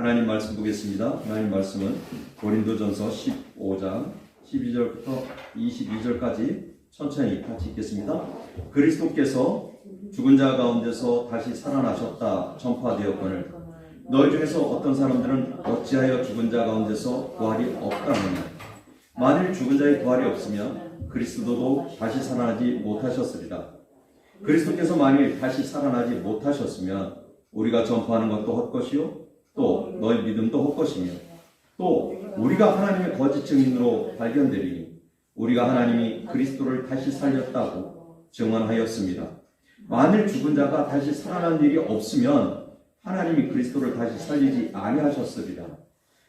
하나님 말씀 보겠습니다. 하나님 말씀은 고린도전서 15장 12절부터 22절까지 천천히 같이 읽겠습니다. 그리스도께서 죽은 자 가운데서 다시 살아나셨다 전파되었거늘 너희 중에서 어떤 사람들은 어찌하여 죽은 자 가운데서 부활이 없다 하느냐. 만일 죽은 자의 부활이 없으면 그리스도도 다시 살아나지 못하셨으리라. 그리스도께서 만일 다시 살아나지 못하셨으면 우리가 전파하는 것도 헛것이요 또 너희 믿음도 헛것이며 또 우리가 하나님의 거짓 증인으로 발견되리니 우리가 하나님이 그리스도를 다시 살렸다고 증언하였습니다. 만일 죽은 자가 다시 살아난 일이 없으면 하나님이 그리스도를 다시 살리지 아니하셨으리라.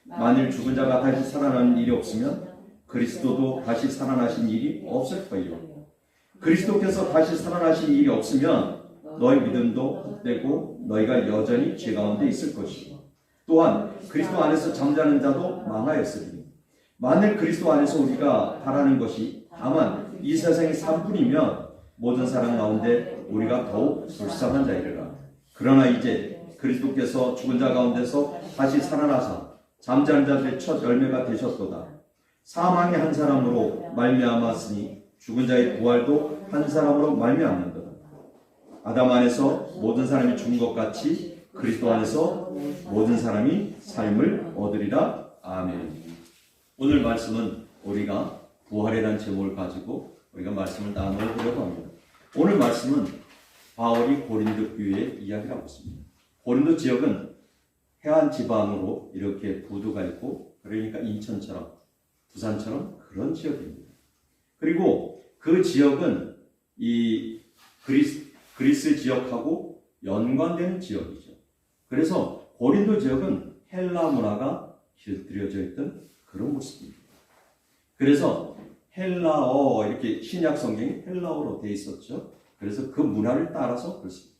만일 죽은 자가 다시 살아나는 일이 없으면 그리스도도 다시 살아나신 일이 없을 거예요. 그리스도께서 다시 살아나신 일이 없으면 너희 믿음도 헛되고 너희가 여전히 죄 가운데 있을 것이고 또한 그리스도 안에서 잠자는 자도 망하였으니 만일 그리스도 안에서 우리가 바라는 것이 다만 이 세상의 삶뿐이면 모든 사람 가운데 우리가 더욱 불쌍한 자이르라. 그러나 이제 그리스도께서 죽은 자 가운데서 다시 살아나사 잠자는 자들의 첫 열매가 되셨도다. 사망의 한 사람으로 말미암았으니 죽은 자의 부활도 한 사람으로 말미암는도다. 아담 안에서 모든 사람이 죽은 것 같이 그리스도 안에서 모든 사람이 삶을 얻으리라. 아멘. 오늘 말씀은 우리가 부활이라는 제목을 가지고 우리가 말씀을 나누려고 합니다. 오늘 말씀은 바울이 고린도 교회의 이야기를 하고 있습니다. 고린도 지역은 해안 지방으로 이렇게 부두가 있고 그러니까 인천처럼 부산처럼 그런 지역입니다. 그리고 그 지역은 이 그리스 지역하고 연관되는 지역이죠. 그래서 고린도 지역은 헬라 문화가 길들여져 있던 그런 모습입니다. 그래서 헬라어 이렇게 신약 성경이 헬라어로 되어 있었죠. 그래서 그 문화를 따라서 그렇습니다.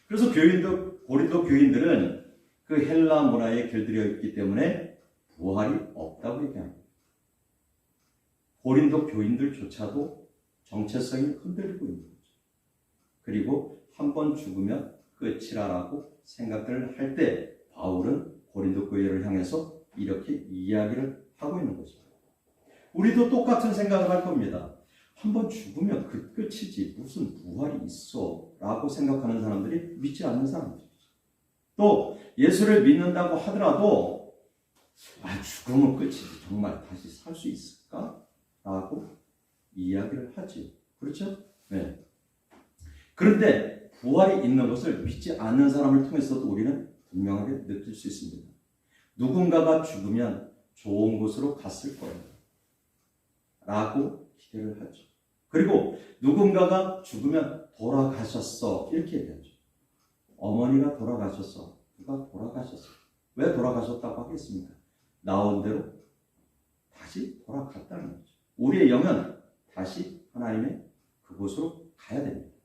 그래서 고린도 교인들은 그 헬라 문화에 길들여 있기 때문에 부활이 없다고 얘기합니다. 고린도 교인들조차도 정체성이 흔들리고 있는 거죠. 그리고 한 번 죽으면 끝이라고 생각을 할 때 바울은 고린도 교회를 향해서 이렇게 이야기를 하고 있는 거죠. 우리도 똑같은 생각을 할 겁니다. 한 번 죽으면 그 끝이지 무슨 부활이 있어 라고 생각하는 사람들이 믿지 않는 사람들이죠. 또 예수를 믿는다고 하더라도 죽으면 끝이지 정말 다시 살 수 있을까? 라고 이야기를 하지. 그렇죠? 네. 그런데 부활이 있는 것을 믿지 않는 사람을 통해서도 우리는 분명하게 느낄 수 있습니다. 누군가가 죽으면 좋은 곳으로 갔을 거예요. 라고 기대를 하죠. 그리고 누군가가 죽으면 돌아가셨어. 이렇게 얘기하죠. 어머니가 돌아가셨어. 누가 돌아가셨어. 왜 돌아가셨다고 하겠습니까? 나온 대로 다시 돌아갔다는 거죠. 우리의 영은 다시 하나님의 그곳으로 가야 됩니다.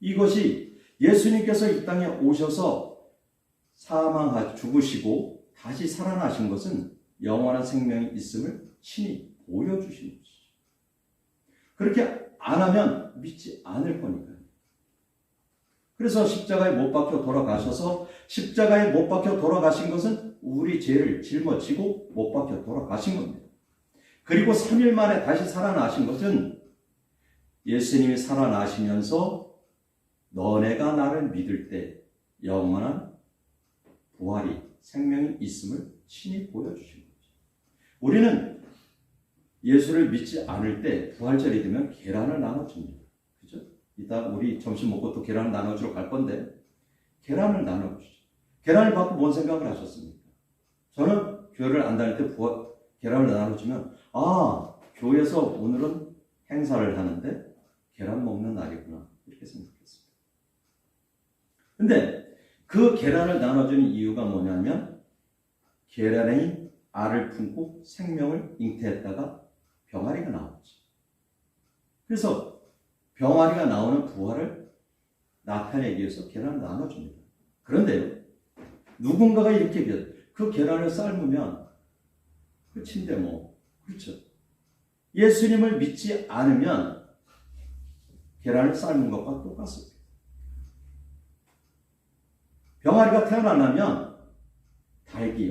이것이 예수님께서 이 땅에 오셔서 죽으시고 다시 살아나신 것은 영원한 생명이 있음을 친히 보여주신 것이죠. 그렇게 안 하면 믿지 않을 거니까요. 그래서 십자가에 못 박혀 돌아가셔서 십자가에 못 박혀 돌아가신 것은 우리 죄를 짊어지고 못 박혀 돌아가신 겁니다. 그리고 3일 만에 다시 살아나신 것은 예수님이 살아나시면서 너네가 나를 믿을 때 영원한 부활이 생명이 있음을 친히 보여주신 거죠. 우리는 예수를 믿지 않을 때 부활절이 되면 계란을 나눠줍니다. 그죠? 이따 우리 점심 먹고 또 계란을 나눠주러 갈 건데 계란을 나눠주죠. 계란을 받고 뭔 생각을 하셨습니까? 저는 교회를 안 다닐 때 계란을 나눠주면 교회에서 오늘은 행사를 하는데 계란 먹는 날이구나 이렇게 생각했습니다. 근데 그 계란을 나눠주는 이유가 뭐냐면 계란이 알을 품고 생명을 잉태했다가 병아리가 나왔죠. 그래서 병아리가 나오는 부활을 나타내기 위해서 계란을 나눠줍니다. 그런데요, 누군가가 이렇게 얘기해요. 그 계란을 삶으면 끝인데 뭐. 그렇죠. 예수님을 믿지 않으면 계란을 삶은 것과 똑같습니다. 병아리가 태어나려면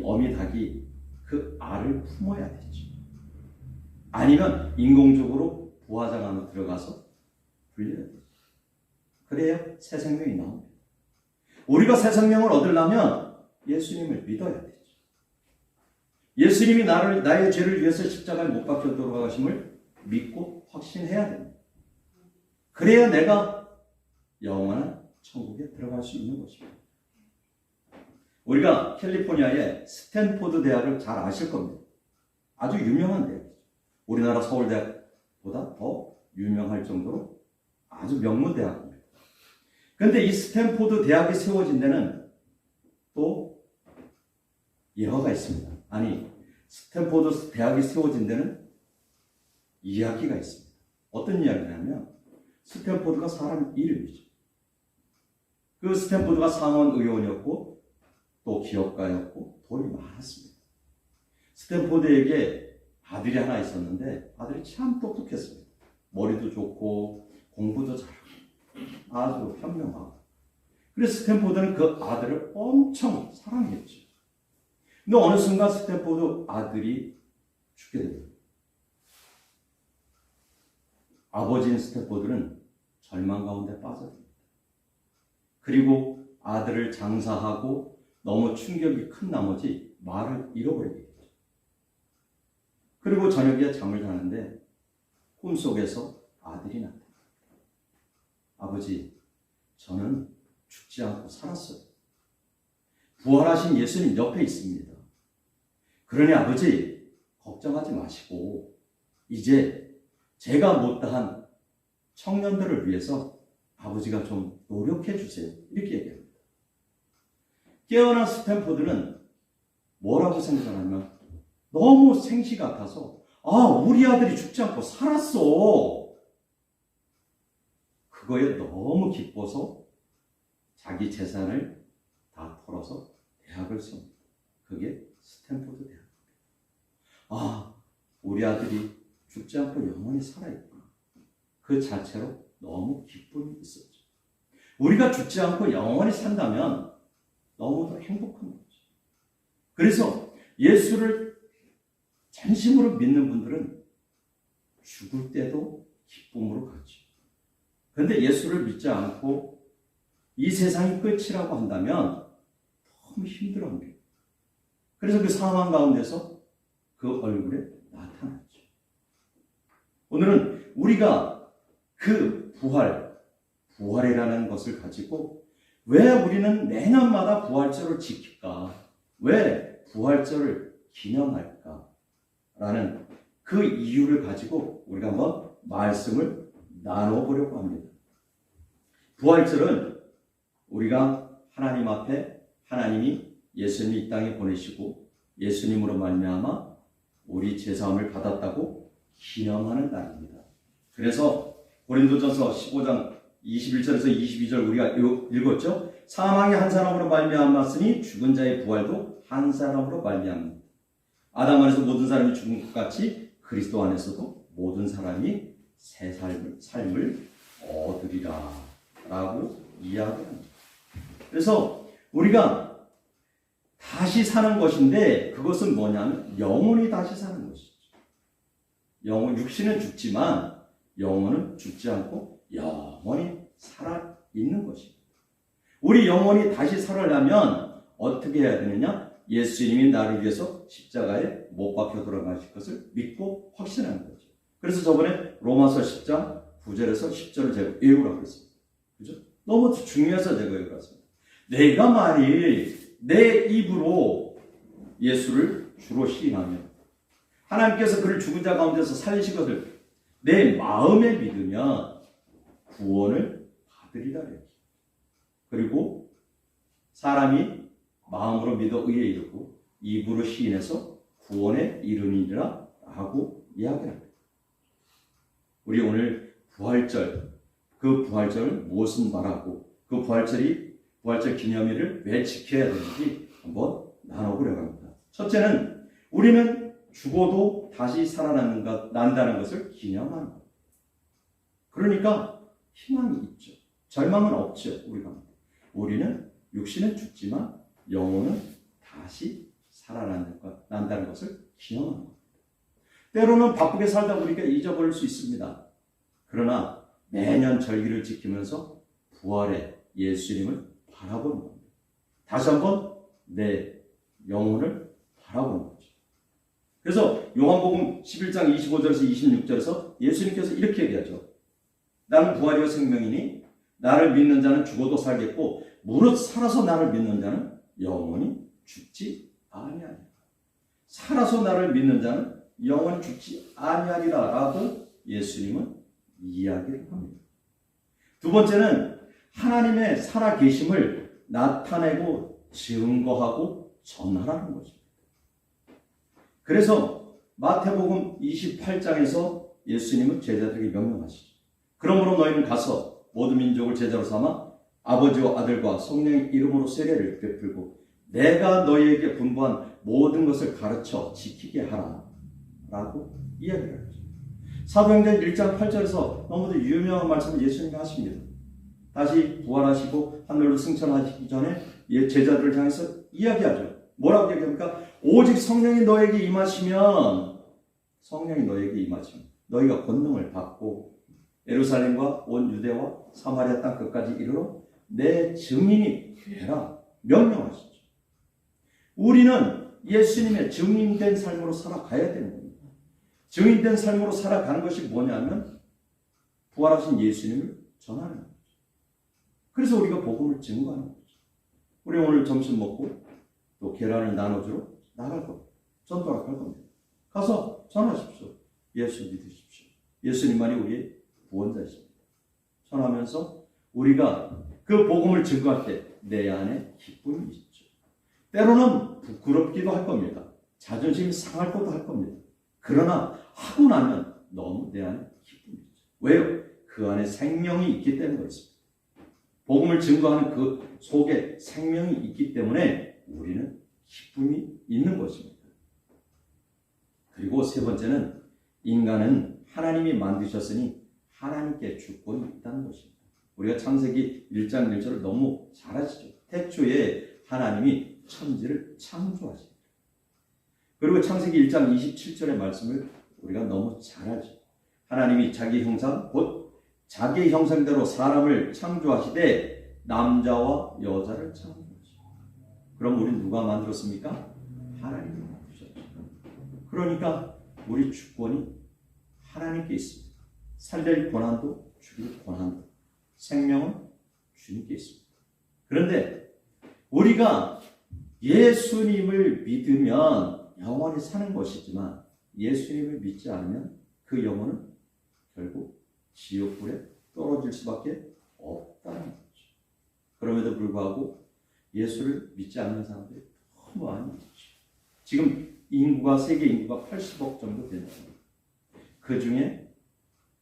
어미 닭이 그 알을 품어야 되죠. 아니면 인공적으로 부화장 안으로 들어가서 불려야 되죠. 그래야 새 생명이 나옵니다. 우리가 새 생명을 얻으려면 예수님을 믿어야 되죠. 예수님이 나의 죄를 위해서 십자가에 못 박혀 돌아가심을 믿고 확신해야 됩니다. 그래야 내가 영원한 천국에 들어갈 수 있는 것입니다. 우리가 캘리포니아의 스탠포드 대학을 잘 아실 겁니다. 아주 유명한 대학이죠. 우리나라 서울대학보다 더 유명할 정도로 아주 명문 대학입니다. 그런데 이 스탠포드 대학이 세워진 데는 또 예화가 있습니다. 아니, 스탠포드 대학이 세워진 데는 이야기가 있습니다. 어떤 이야기냐면 스탠포드가 사람 이름이죠. 그 스탠포드가 상원 의원이었고 또 기업가였고 돈이 많았습니다. 스탠포드에게 아들이 하나 있었는데 아들이 참 똑똑했습니다. 머리도 좋고 공부도 잘하고 아주 현명하고. 그래서 스탠포드는 그 아들을 엄청 사랑했죠. 근데 어느 순간 스탠포드 아들이 죽게 됩니다. 아버지인 스탠포드는 절망 가운데 빠져듭니다. 그리고 아들을 장사하고 너무 충격이 큰 나머지 말을 잃어버리게 되죠. 그리고 저녁에 잠을 자는데 꿈속에서 아들이 나타납니다. 아버지, 저는 죽지 않고 살았어요. 부활하신 예수님 옆에 있습니다. 그러니 아버지, 걱정하지 마시고 이제 제가 못다한 청년들을 위해서 아버지가 좀 노력해 주세요. 이렇게 얘기합니다. 깨어난 스탠포드는 뭐라고 생각하냐면 너무 생시 같아서 우리 아들이 죽지 않고 살았어. 그거에 너무 기뻐서 자기 재산을 다 털어서 대학을 세웁니다. 그게 스탠포드 대학입니다. 우리 아들이 죽지 않고 영원히 살아있구나. 그 자체로 너무 기쁨이 있었죠. 우리가 죽지 않고 영원히 산다면 너무도 행복한 거죠. 그래서 예수를 진심으로 믿는 분들은 죽을 때도 기쁨으로 가죠. 그런데 예수를 믿지 않고 이 세상이 끝이라고 한다면 너무 힘들어합니다. 그래서 그 상황 가운데서 그 얼굴에 나타났죠. 오늘은 우리가 그 부활이라는 것을 가지고 왜 우리는 매년마다 부활절을 지킬까? 왜 부활절을 기념할까? 라는 그 이유를 가지고 우리가 한번 말씀을 나눠보려고 합니다. 부활절은 우리가 하나님 앞에 하나님이 예수님이 이 땅에 보내시고 예수님으로 말미암아 우리 죄사함을 받았다고 기념하는 날입니다. 그래서 고린도전서 15장 21절에서 22절 우리가 읽었죠. 사망이 한 사람으로 말미암았으니 죽은 자의 부활도 한 사람으로 말미암습니다. 아담 안에서 모든 사람이 죽은 것 같이 그리스도 안에서도 모든 사람이 새 삶을 얻으리라 라고 이야기합니다. 그래서 우리가 다시 사는 것인데 그것은 뭐냐면 영혼이 다시 사는 것이죠. 육신은 죽지만 영혼은 죽지 않고 영원히 살아있는 것입니다. 우리 영혼이 다시 살아나면 어떻게 해야 되느냐? 예수님이 나를 위해서 십자가에 못 박혀 돌아가실 것을 믿고 확신하는 거죠. 그래서 저번에 로마서 10장 9절에서 10절을 제가 외우라고 했습니다. 그죠? 너무 중요해서 제가 외우었습니다. 내가 만일 내 입으로 예수를 주로 시인하면 하나님께서 그를 죽은 자 가운데서 살리신 것을 내 마음에 믿으면 구원을 받으리라. 그리고 사람이 마음으로 믿어 의에 이르고 입으로 시인해서 구원에 이르니라 라고 이야기합니다. 우리 오늘 부활절, 그 부활절 무엇은 말하고 그 부활절 기념일을 왜 지켜야 되는지 한번 나눠보려고 합니다. 첫째는 우리는 죽어도 다시 살아난다는 것을 기념하는 것. 그러니까 희망이 있죠. 절망은 없죠. 우리는 육신은 죽지만 영혼은 다시 살아난다는 것을 기념하는 겁니다. 때로는 바쁘게 살다 보니까 잊어버릴 수 있습니다. 그러나 매년 절기를 지키면서 부활의 예수님을 바라보는 겁니다. 다시 한번 내 영혼을 바라보는 거죠. 그래서 요한복음 11장 25절에서 26절에서 예수님께서 이렇게 얘기하죠. 나는 부활이요 생명이니 나를 믿는 자는 죽어도 살겠고 무릇 살아서 나를 믿는 자는 영원히 죽지 아니하리라. 살아서 나를 믿는 자는 영원히 죽지 아니하리라 라고 예수님은 이야기를 합니다. 두 번째는 하나님의 살아계심을 나타내고 증거하고 전하라는 것입니다. 그래서 마태복음 28장에서 예수님은 제자들에게 명령하시죠. 그러므로 너희는 가서 모든 민족을 제자로 삼아 아버지와 아들과 성령의 이름으로 세례를 베풀고 내가 너희에게 분부한 모든 것을 가르쳐 지키게 하라 라고 이야기를 하죠. 사도행전 1장 8절에서 너무도 유명한 말씀을 예수님이 하십니다. 다시 부활하시고 하늘로 승천하시기 전에 제자들을 향해서 이야기하죠. 뭐라고 얘기합니까? 오직 성령이 너에게 임하시면 너희가 권능을 받고 예루살렘과 온 유대와 사마리아 땅 끝까지 이르러 내 증인이 되라 명령하시죠. 우리는 예수님의 증인된 삶으로 살아가야 되는 겁니다. 증인된 삶으로 살아가는 것이 뭐냐면 부활하신 예수님을 전하는 거죠. 그래서 우리가 복음을 증거하는 거죠. 우리 오늘 점심 먹고 또 계란을 나눠주러 나갈 겁니다. 전도할 겁니다. 가서 전하십시오. 예수 믿으십시오. 예수님만이 우리의 구원자이십니다. 전하면서 우리가 그 복음을 증거할 때 내 안에 기쁨이 있죠. 때로는 부끄럽기도 할 겁니다. 자존심이 상할 것도 할 겁니다. 그러나 하고 나면 너무 내 안에 기쁨이 있죠. 왜요? 그 안에 생명이 있기 때문에 그렇습니다. 복음을 증거하는 그 속에 생명이 있기 때문에 우리는 기쁨이 있는 것입니다. 그리고 세 번째는 인간은 하나님이 만드셨으니 하나님께 주권이 있다는 것입니다. 우리가 창세기 1장 1절을 너무 잘 아시죠? 태초에 하나님이 천지를 창조하십니다. 그리고 창세기 1장 27절의 말씀을 우리가 너무 잘 알죠. 하나님이 자기 형상 곧 자기 형상대로 사람을 창조하시되 남자와 여자를 창조하시고. 그럼 우리는 누가 만들었습니까? 하나님이 만드셨죠. 그러니까 우리 주권이 하나님께 있습니다. 살릴 권한도 죽일 권한도 생명은 주님께 있습니다. 그런데 우리가 예수님을 믿으면 영원히 사는 것이지만 예수님을 믿지 않으면 그 영혼은 결국 지옥불에 떨어질 수밖에 없다는 거죠. 그럼에도 불구하고 예수를 믿지 않는 사람들이 너무 많이 있죠. 지금 세계 인구가 80억 정도 된다. 그 중에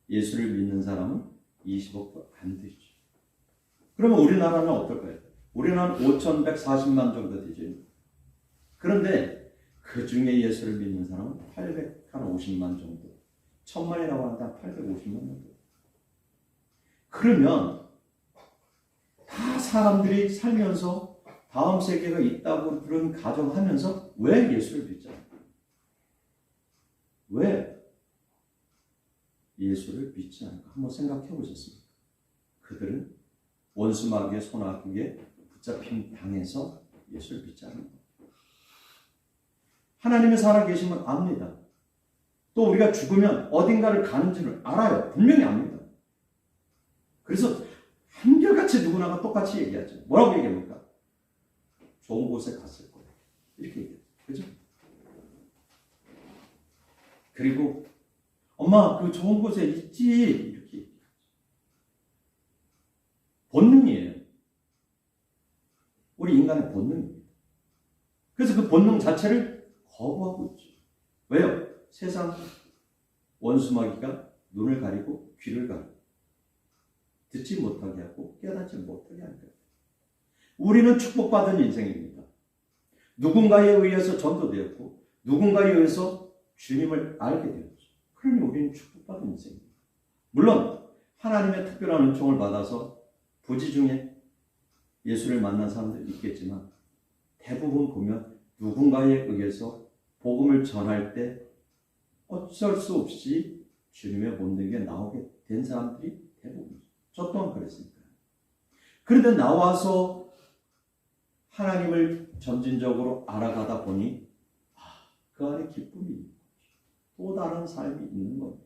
예수를 믿는 사람은 20억도 안 되죠. 그러면 우리나라는 어떨까요? 우리나라는 5,140만 정도 되죠. 그런데 그 중에 예수를 믿는 사람은 850만 정도. 1,000만이라고 하는데 850만 정도. 그러면 다 사람들이 살면서 다음 세계가 있다고 그런 가정하면서 왜 예수를 믿잖아요? 왜 예수를 믿지 않을까? 한번 생각해 보셨습니까? 그들은 원수 마귀의 손아귀에 붙잡힌 당해서 예수를 믿지 않는 거예요. 하나님의 살아계심을 압니다. 또 우리가 죽으면 어딘가를 가는지를 알아요. 분명히 압니다. 그래서 한결같이 누구나가 똑같이 얘기하죠. 뭐라고 얘기합니까? 좋은 곳에 갔을 거예요. 이렇게 얘기해요. 그죠? 그리고 엄마 그 좋은 곳에 있지 이렇게 얘기하죠. 본능이에요. 우리 인간의 본능입니다. 그래서 그 본능 자체를 거부하고 있죠. 왜요? 세상 원수마귀가 눈을 가리고 귀를 가리고 듣지 못하게 하고 깨닫지 못하게 하는 거예요. 우리는 축복받은 인생입니다. 누군가에 의해서 전도되었고 누군가에 의해서 주님을 알게 되었죠. 그러니 우리는 축복받은 인생입니다. 물론 하나님의 특별한 은총을 받아서 부지 중에 예수를 만난 사람들이 있겠지만 대부분 보면 누군가에 의해서 복음을 전할 때 어쩔 수 없이 주님의 본능에 나오게 된 사람들이 대부분이죠. 저 또한 그랬으니까요. 그런데 나와서 하나님을 점진적으로 알아가다 보니 그 안에 기쁨이 있는 거죠. 또 다른 삶이 있는 겁니다.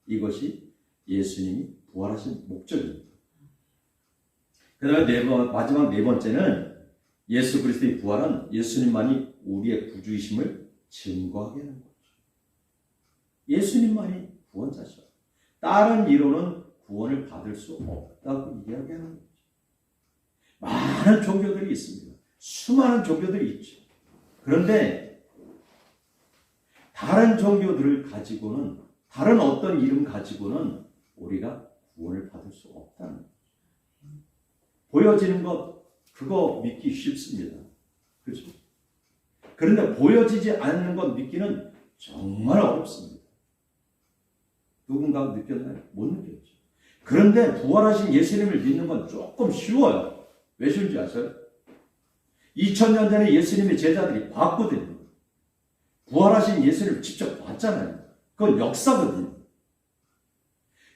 이것이 예수님이 부활하신 목적입니다. 그 다음에 마지막 네 번째는 예수 그리스도의 부활은 예수님만이 우리의 구주이심을 증거하게 하는 거죠. 예수님만이 구원자셔. 다른 이론은 구원을 받을 수 없다고 이야기하는 거죠. 많은 종교들이 있습니다. 수많은 종교들이 있죠. 그런데 다른 종교들을 가지고는, 다른 어떤 이름 가지고는 우리가 구원을 받을 수 없다는 거죠. 보여지는 것, 그거 믿기 쉽습니다. 그렇죠? 그런데 보여지지 않는 것 믿기는 정말 어렵습니다. 누군가 느꼈나요? 못 느꼈죠. 그런데 부활하신 예수님을 믿는 건 조금 쉬워요. 왜 쉬운지 아세요? 2000년 전에 예수님의 제자들이 봤거든요. 부활하신 예수님을 직접 봤잖아요. 그건 역사거든요.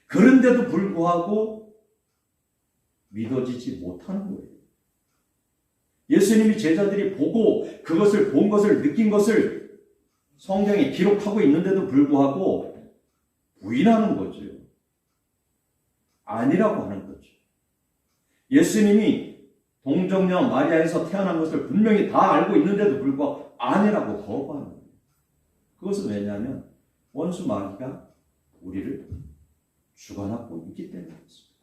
그런데도 불구하고 믿어지지 못하는 거예요. 예수님이 제자들이 보고 그것을 본 것을 느낀 것을 성경에 기록하고 있는데도 불구하고 부인하는 거죠. 아니라고 하는 거죠. 예수님이 동정녀 마리아에서 태어난 것을 분명히 다 알고 있는데도 불구하고 아니라고 거부하는 거예요. 그것은 왜냐하면 원수 마귀가 우리를 주관하고 있기 때문이었습니다.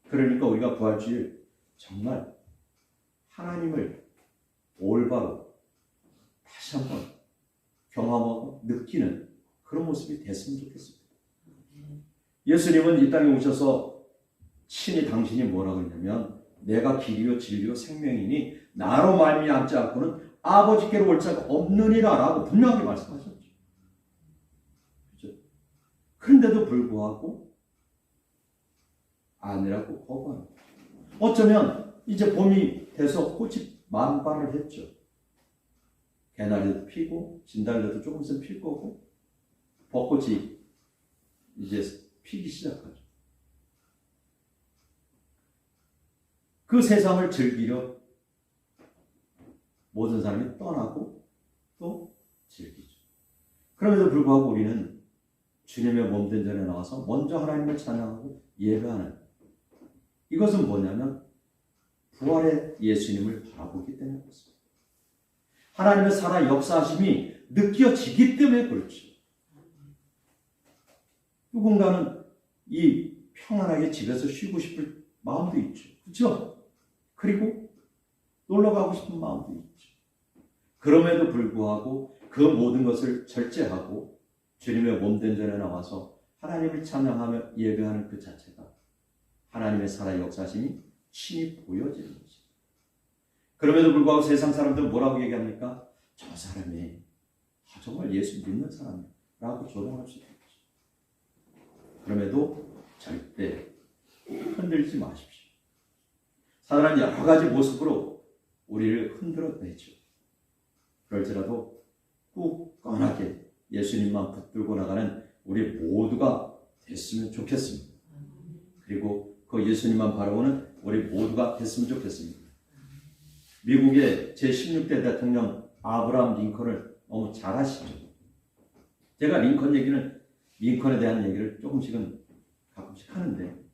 그러니까 우리가 부활주일 정말 하나님을 올바로 다시 한번 경험하고 느끼는 그런 모습이 됐으면 좋겠습니다. 예수님은 이 땅에 오셔서 친히 당신이 뭐라고 했냐면 내가 길이요 진리요 생명이니 나로 말미암지 않고는 아버지께로 올 자가 없느니라 라고 분명하게 말씀하셨죠. 그렇죠? 그런데도 불구하고 아니라고 거부하는 거죠. 어쩌면 이제 봄이 돼서 꽃이 만발을 했죠. 개나리도 피고 진달래도 조금 있으면 필 거고 벚꽃이 이제 피기 시작하죠. 그 세상을 즐기려 모든 사람이 떠나고 또 즐기죠. 그럼에도 불구하고 우리는 주님의 몸된 전에 나와서 먼저 하나님을 찬양하고 예배하는, 이것은 뭐냐면 부활의 예수님을 바라보기 때문에 그렇습니다. 하나님의 살아 역사하심이 느껴지기 때문에 그렇죠. 누군가는 이 평안하게 집에서 쉬고 싶을 마음도 있죠. 그렇죠? 그리고 놀러 가고 싶은 마음도 있죠. 그럼에도 불구하고 그 모든 것을 절제하고 주님의 몸된 전에 나와서 하나님을 찬양하며 예배하는 그 자체가 하나님의 살아 역사심이 친히 보여지는 것입니다. 그럼에도 불구하고 세상 사람들은 뭐라고 얘기합니까? 저 사람이 정말 예수 믿는 사람이라고 조롱할 수 있는 것입니다. 그럼에도 절대 흔들지 마십시오. 사단은 여러 가지 모습으로 우리를 흔들어내죠. 그럴지라도 굳건하게 예수님만 붙들고 나가는 우리 모두가 됐으면 좋겠습니다. 그리고 그 예수님만 바라보는 우리 모두가 됐으면 좋겠습니다. 미국의 제16대 대통령 아브라함 링컨을 너무 잘 아시죠? 제가 링컨에 대한 얘기를 조금씩은 가끔씩 하는데,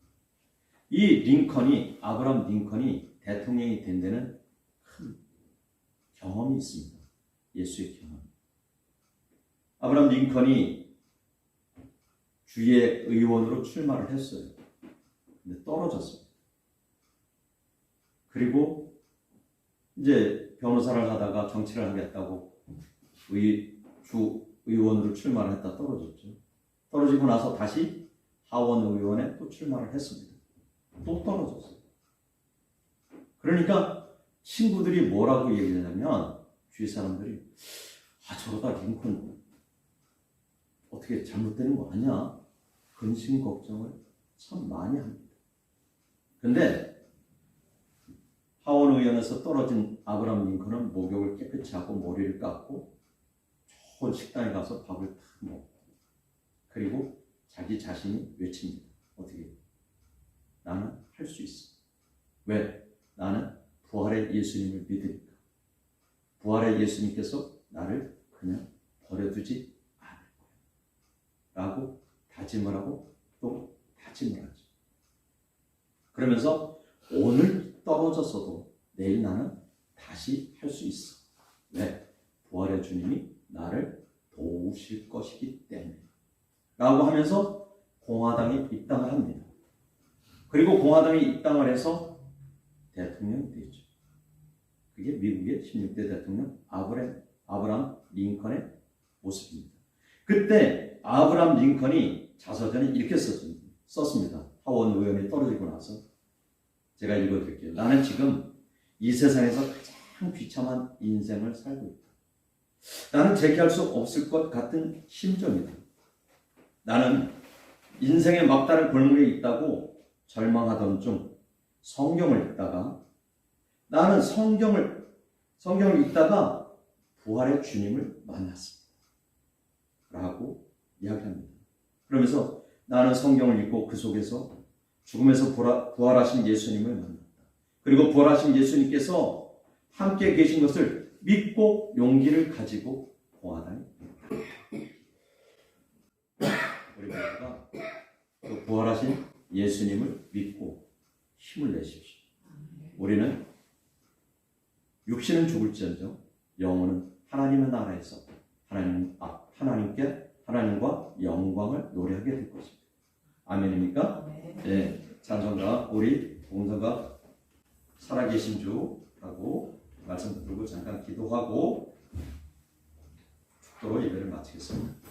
아브라함 링컨이 대통령이 된 데는 큰 경험이 있습니다. 예수의 경험. 아브라함 링컨이 주의 의원으로 출마를 했어요. 근데 떨어졌습니다. 그리고 이제 변호사를 하다가 정치를 하겠다고 주 의원으로 출마를 했다 떨어졌죠. 떨어지고 나서 다시 하원 의원에 또 출마를 했습니다. 또 떨어졌어요. 그러니까 친구들이 뭐라고 얘기하냐면 주위 사람들이 저러다 링컨 어떻게 잘못되는 거 아니야? 근심 걱정을 참 많이 합니다. 근데 하원 의원에서 떨어진 아브라함 링컨은 목욕을 깨끗이 하고 머리를 깎고 좋은 식당에 가서 밥을 다 먹고 그리고 자기 자신이 외칩니다. 어떻게? 나는 할 수 있어. 왜? 나는 부활의 예수님을 믿으니까. 부활의 예수님께서 나를 그냥 버려두지 않을 거야. 라고 다짐을 하고 또 다짐을 하죠. 그러면서 오늘 떨어졌어도 내일 나는 다시 할 수 있어. 왜? 부활의 주님이 나를 도우실 것이기 때문에. 라고 하면서 공화당에 입당을 합니다. 그리고 공화당에 입당을 해서 대통령이 되죠. 그게 미국의 16대 대통령 아브라함 링컨의 모습입니다. 그때 아브라함 링컨이 자서전에 이렇게 썼습니다. 하원 의원이 떨어지고 나서 제가 읽어드릴게요. 나는 지금 이 세상에서 가장 비참한 인생을 살고 있다. 나는 재기할 수 없을 것 같은 심정이다. 나는 인생의 막다른 골목에 있다고 절망하던 중 성경을 읽다가 나는 성경을 읽다가 부활의 주님을 만났습니다. 라고 이야기합니다. 그러면서 나는 성경을 읽고 그 속에서 죽음에서 부활하신 예수님을 만났다. 그리고 부활하신 예수님께서 함께 계신 것을 믿고 용기를 가지고 공화당에 우리 모두가 그 부활하신 예수님을 믿고 힘을 내십시오. 우리는 육신은 죽을지언정 영혼은 하나님의 나라에서 하나님과 영광을 노래하게 될 것입니다. 아멘입니까? 네. 찬송가 우리 봉사가 살아계신 주라고 말씀 듣고 잠깐 기도하고 축도로 예배를 마치겠습니다.